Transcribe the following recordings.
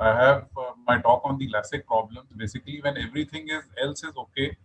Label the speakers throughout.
Speaker 1: I have my talk on the LASIK problems. Basically, when everything else is okay,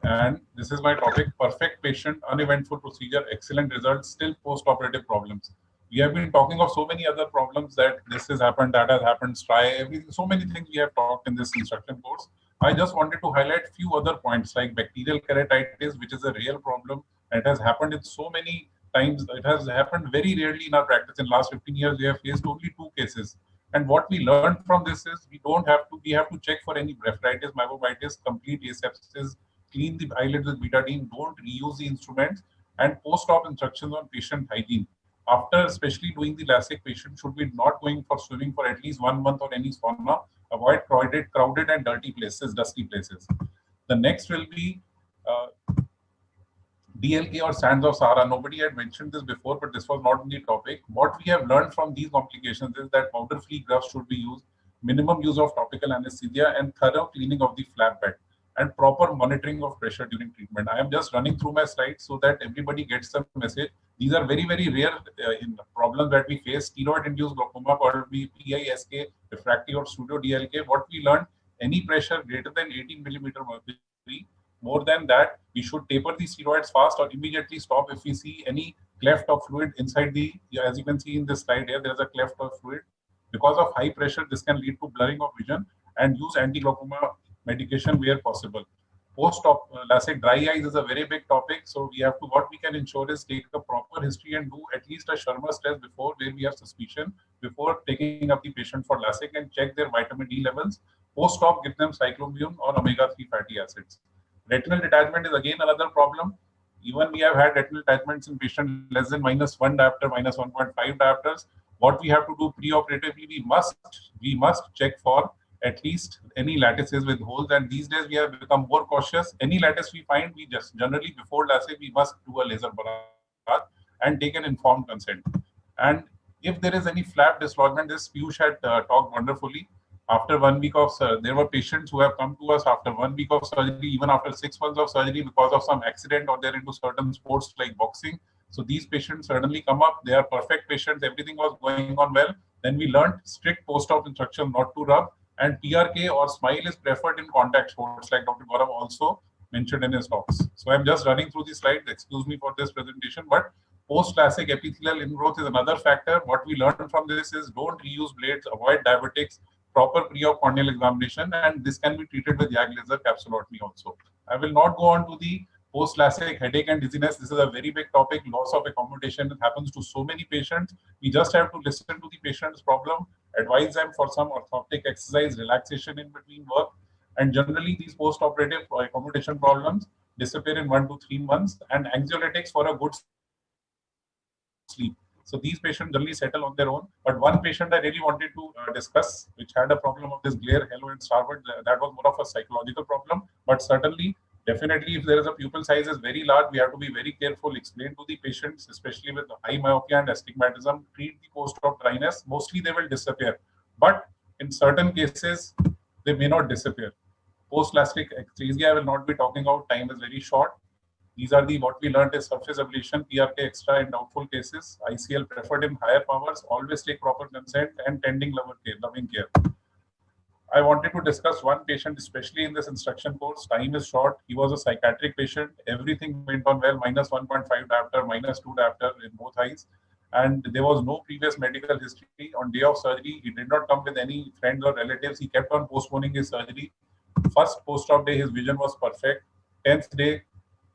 Speaker 1: and this is my topic: perfect patient, uneventful procedure, excellent results, still post-operative problems. We have been talking of so many other problems that this has happened, that has happened, try everything. So many things we have talked in this instruction course. I just wanted to highlight few other points like bacterial keratitis, which is a real problem. And it has happened in so many times. It has happened very rarely in our practice. In last 15 years, we have faced only two cases. And what we learned from this is we have to check for any blepharitis, myocarditis, complete asepsis, clean the eyelids with betadine, don't reuse the instruments, and post-op instructions on patient hygiene. After especially doing the LASIK, patient should be not going for swimming for at least 1 month or any sauna. Avoid crowded and dirty places, dusty places. The next will be DLK or sands of Sahara. Nobody had mentioned this before, but this was not in the topic. What we have learned from these complications is that powder-free gloves should be used, minimum use of topical anesthesia, and thorough cleaning of the flap bed, and proper monitoring of pressure during treatment. I am just running through my slides so that everybody gets the message. These are very, very rare in problems that we face. Steroid-induced glaucoma called PISK, refractive or pseudo DLK. What we learned, any pressure greater than 18 millimeter mercury. More than that, we should taper the steroids fast or immediately stop if we see any cleft of fluid inside the, as you can see in this slide here, there's a cleft of fluid. Because of high pressure, this can lead to blurring of vision, and use anti-glaucoma medication where possible. Post-op LASIK dry eyes is a very big topic. So we have to, what we can ensure is take a proper history and do at least a Shermer's test before, where we have suspicion, before taking up the patient for LASIK, and check their vitamin D levels. Post-op, give them cyclombune or omega-3 fatty acids. Retinal detachment is again another problem. Even we have had retinal detachments in patients less than -1 diopter, -1.5 diopters. What we have to do pre-operatively, we must check for at least any lattices with holes. And these days we have become more cautious. Any lattice we find, we just generally before LASIK, we must do a laser barrage and take an informed consent. And if there is any flap dislodgement, this Piyush had talked wonderfully. After 1 week of there were patients who have come to us after 1 week of surgery, even after 6 months of surgery, because of some accident or they're into certain sports like boxing. So these patients suddenly come up, they are perfect patients, everything was going on well. Then we learned strict post-op instruction not to rub, and PRK or smile is preferred in contact sports, like Dr. Gaurav also mentioned in his talks. So I'm just running through the slides, excuse me for this presentation, but post-LASIK epithelial ingrowth is another factor. What we learned from this is don't reuse blades, avoid diabetics, proper pre-op corneal examination, and this can be treated with YAG laser capsulotomy also. I will not go on to the post-LASIK headache and dizziness. This is a very big topic. Loss of accommodation happens to so many patients. We just have to listen to the patient's problem, advise them for some orthotic exercise, relaxation in between work, and generally these post-operative accommodation problems disappear in 1 to 3 months, and anxiolytics for a good sleep. So these patients generally settle on their own. But one patient I really wanted to discuss, which had a problem of this glare, halo, and starboard, that was more of a psychological problem. But certainly, definitely, if there is a pupil size is very large, we have to be very careful. Explain to the patients, especially with high myopia and astigmatism, treat the post-op dryness. Mostly they will disappear. But in certain cases, they may not disappear. Post-LASIK aesthesia, I will not be talking about, time is very short. These are the what we learned is surface ablation, PRK extra in doubtful cases, ICL preferred in higher powers, always take proper consent, and tending loving care. I wanted to discuss one patient, especially in this instruction course. Time is short. He was a psychiatric patient. Everything went on well, -1.5 diopter, -2 diopter in both eyes. And there was no previous medical history. On day of surgery, he did not come with any friends or relatives. He kept on postponing his surgery. First post-op day, his vision was perfect. 10th day,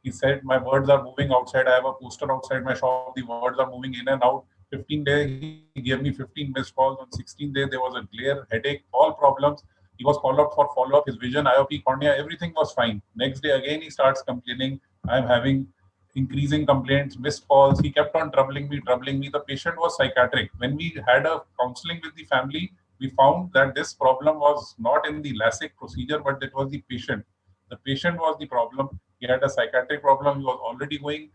Speaker 1: he said, my words are moving outside. I have a poster outside my shop. The words are moving in and out. 15 days, he gave me 15 missed calls. On 16th day, there was a glare, headache, all problems. He was called up for follow-up. His vision, IOP, cornea, everything was fine. Next day, again, he starts complaining. I'm having increasing complaints, missed calls. He kept on troubling me. The patient was psychiatric. When we had a counseling with the family, we found that this problem was not in the LASIK procedure, but it was the patient. The patient was the problem. He had a psychiatric problem. He was already going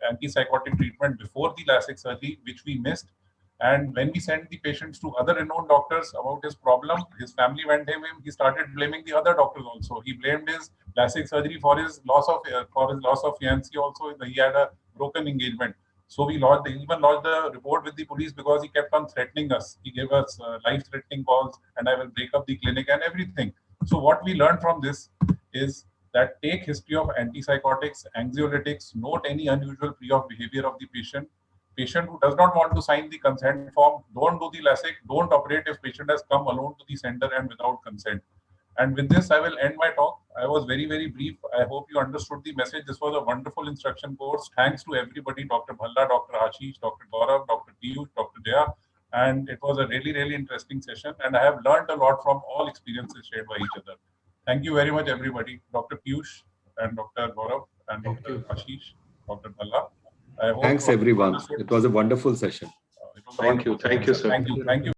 Speaker 1: antipsychotic treatment before the LASIK surgery, which we missed. And when we sent the patients to other renowned doctors about his problem, his family went him. He started blaming the other doctors also. He blamed his LASIK surgery for his loss of fiancée also. He had a broken engagement. So we even lodged the report with the police because he kept on threatening us. He gave us life-threatening calls, and I will break up the clinic and everything. So what we learned from this is that take history of antipsychotics, anxiolytics, note any unusual pre-op behavior of the patient. Patient who does not want to sign the consent form, don't do the LASIK, don't operate if patient has come alone to the center and without consent. And with this, I will end my talk. I was very, very brief. I hope you understood the message. This was a wonderful instruction course. Thanks to everybody, Dr. Bhalla, Dr. Ashish, Dr. Gaurav, Dr. Piyush, Dr. Jaya. And it was a really, really interesting session. And I have learned a lot from all experiences shared by each other. Thank you very much, everybody. Dr. Piyush and Dr. Gaurav and Dr. Ashish, Dr. Bhalla.
Speaker 2: Thanks, everyone. It was a wonderful session.
Speaker 3: Thank you. Thank you, sir.
Speaker 1: Thank you. Thank you.